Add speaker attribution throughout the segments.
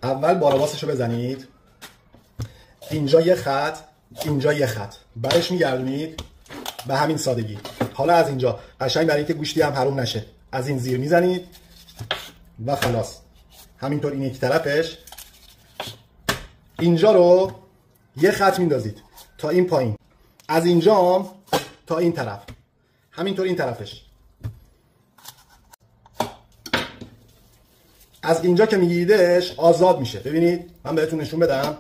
Speaker 1: اول بارواسش رو بزنید، اینجا یه خط، اینجا یه خط، برش میگردونید به همین سادگی. حالا از اینجا قشنگ برای اینکه گوشتی هم حروم نشه از این زیر میزنید و خلاص. همینطور این یک طرفش، اینجا رو یه خط میندازید تا این پایین، از اینجا تا این طرف، همینطور این طرفش. از اینجا که میگیریدش آزاد میشه. ببینید من بهتون نشون بدم،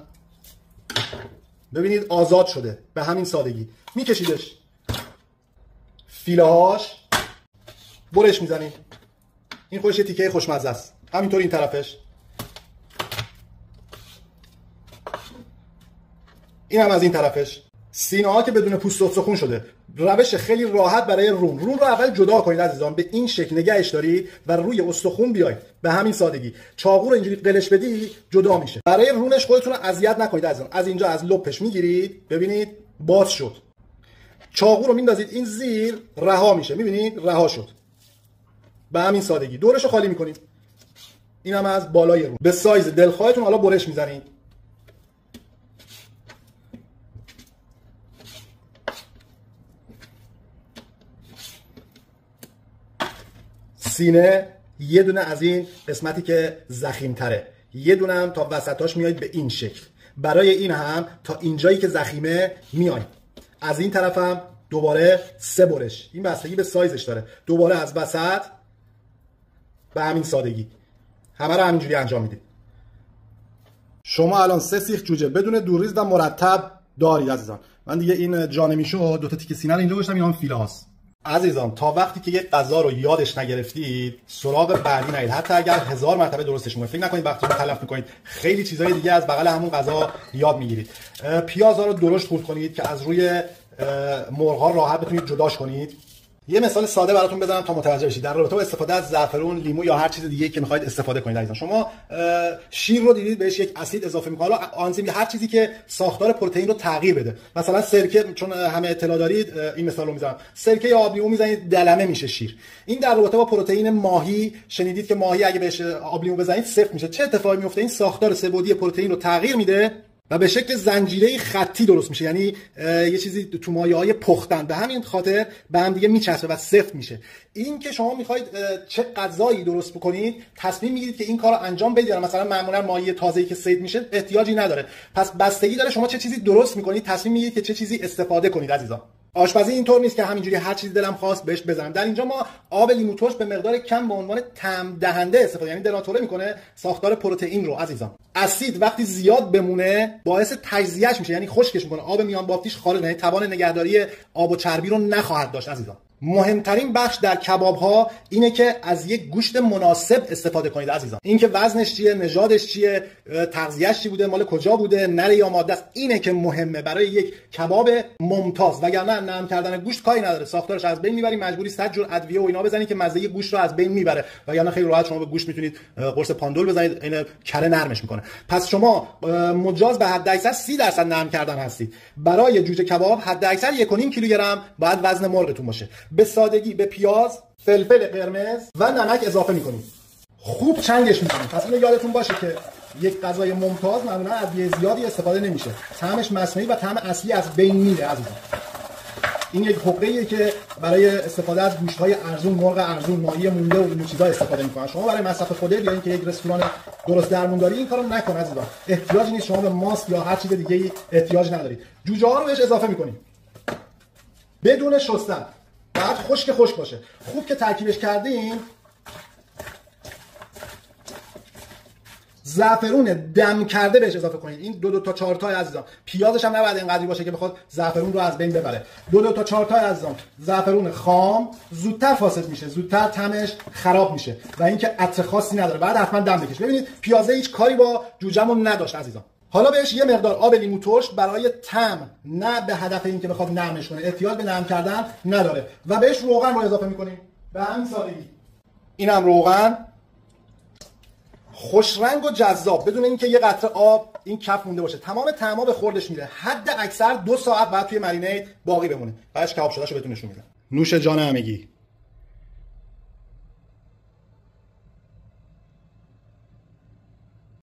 Speaker 1: ببینید آزاد شده به همین سادگی. میکشیدش، فیله هاش برش میزنید، این خودش یه تیکه خوشمزه است. همینطور این طرفش، این هم از این طرفش. سینه ها که بدون پوست و استخون شده. روش خیلی راحت برای رون رو اول جدا کنید عزیزان، به این شکل نگهش دارید و روی استخون بیاید به همین سادگی. چاقو رو اینجوری قلش بدی جدا میشه. برای رونش خودتون رو اذیت نکنید عزیزان. از اینجا از لپش میگیرید، ببینید باز شد. چاقو رو میندازید این زیر، رها میشه. میبینید رها شد به همین سادگی. دورش رو خالی میکنید. اینم از بالای رون. به سایز دلخواهتون حالا برش میزنید. سینه یه دونه از این قسمتی که ضخیم تره، یه دونه هم تا وسطاش میایید به این شکل. برای این هم تا اینجایی که ضخیمه میایید. از این طرف هم دوباره 3 برش. این بستگی به سایزش داره. دوباره از وسط به همین سادگی. همه رو همینجوری انجام میدید. شما الان 3 سیخ جوجه بدون دورریز و مرتب دارید عزیزان. من دیگه این جانمیشو 2 تا تیکه سینه رو اینجا گذاشتم، اینا هم فیله هاست. عزیزان تا وقتی که یک غذا رو یادش نگرفتید سراغ بعدی نرید. حتی اگر 1000 مرتبه درستش کنید، فکر نکنید وقتی رو تلف میکنید خیلی چیزای دیگه از بغل همون غذا یاد میگیرید. پیازا رو درشت خورد کنید که از روی مرغ‌ها راحت بتونید جداش کنید. یه مثال ساده براتون بزنم تا متوجه بشید در رابطه با استفاده از زعفرون، لیمو یا هر چیز دیگه که میخواید استفاده کنید عزیزان. شما شیر رو دیدید بهش یک اسید اضافه میکنید، حالا آنزیم، هر چیزی که ساختار پروتئین رو تغییر بده. مثلا سرکه، چون همه اطلاع دارید این مثال رو میزنم، سرکه یا آب لیمو میزنید دلمه میشه شیر. این در رابطه با پروتئین ماهی شنیدید که ماهی اگه بهش آب لیمو بزنید سفت میشه. چه اتفاقی میفته؟ این ساختار سه‌بعدی پروتئین رو تغییر میده و به شکل زنجیره خطی درست میشه، یعنی یه چیزی تو مایه‌های پختن، به همین خاطر به هم دیگه میچسبه و سفت میشه. این که شما میخواید چه غذایی درست بکنید تصمیم میگیرید که این کارو انجام بدید، مثلا معمولا ماهی تازه‌ای که صید میشه احتیاجی نداره، پس بستگی داره شما چه چیزی درست میکنید، تصمیم میگیرید که چه چیزی استفاده کنید عزیزان. آشپزی اینطور نیست که همینجوری هر چیزی دلم خواست بهش بزنم. در اینجا ما آب لیمو ترش به مقدار کم به عنوان طعم دهنده استفاده، یعنی دناتوره میکنه ساختار پروتئین رو عزیزان. اسید وقتی زیاد بمونه باعث تجزیهش میشه، یعنی خشکش میکنه، آب میان بافتیش خارج، یعنی توان نگهداری آب و چربی رو نخواهد داشت عزیزان. مهمترین بخش در کباب ها اینه که از یک گوشت مناسب استفاده کنید عزیزان. اینکه وزنش چیه، نژادش چیه، تغذیه‌اش چی بوده، مال کجا بوده، نره یا ماده است، اینه که مهمه برای یک کباب ممتاز. وگرنه نرم کردن گوشت کاری نداره، ساختارش از بین میبری، مجبوری 100 جور ادویه و اینا بزنید که مزه گوشت رو از بین میبره. وگرنه خیلی راحت شما به گوشت میتونید قرص پاندول بزنید، این کره نرمش میکنه. پس شما مجاز به حداکثر 30% نرم کردن هستید. برای جوجه کباب حداکثر 1.5 کیلوگرم باید وزن مرغتون باشه. به سادگی به پیاز، فلفل قرمز و نمک اضافه میکنید. خوب چنگش میکنید. پس اینو یادتون باشه که یک غذای ممتاز معمولا ادویه زیادی استفاده نمیشه. طعمش مصنوعی و طعم اصلی از بین میره عزیزان. این یک حقه‌ایه که برای استفاده از گوشت‌های ارزون، مرغ ارزون، ماهی مونده و این چیزا استفاده می‌کنن. شما برای مصرف خودت یا اینکه یک رستوران درست درمونداری این کارو نکن عزیزان. احتیاجی نیست، شما به ماست یا هر چیز دیگه‌ای احتیاج ندارید. جوجه ها رو بهش اضافه می‌کنید. بدون شستن. بعد خشک باشه. خوب که ترکیبش کردیم، زعفرون دم کرده بهش اضافه کنید. این 2 تا 4 تا عزیزان. پیازش هم نباید اینقدری باشه که بخواد زعفرون رو از بین ببره. 2 تا 4 تا عزیزان. زعفرون خام زودتر فاسد میشه، زودتر طعمش خراب میشه و اینکه عطر خاصی نداره. بعد حتما دم بکش. ببینید پیازه هیچ کاری با جوجه‌مون نداشت عزیزان. حالا بهش یه مقدار آب لیمو ترش برای طعم، نه به هدف اینکه بخواد نرمش کنه، احتیاج به نرم کردن نداره، و بهش روغن رو اضافه می‌کنیم به همین سادگی. اینم روغن خوش رنگ و جذاب، بدون اینکه یه قطره آب این کف مونده باشه. تمام طعما به خوردش میره. حد اکثر 2 ساعت بعد توی مرینیت باقی بمونه. بعدش کباب شدهشو بهتون نشون میدم. نوش جان همگی.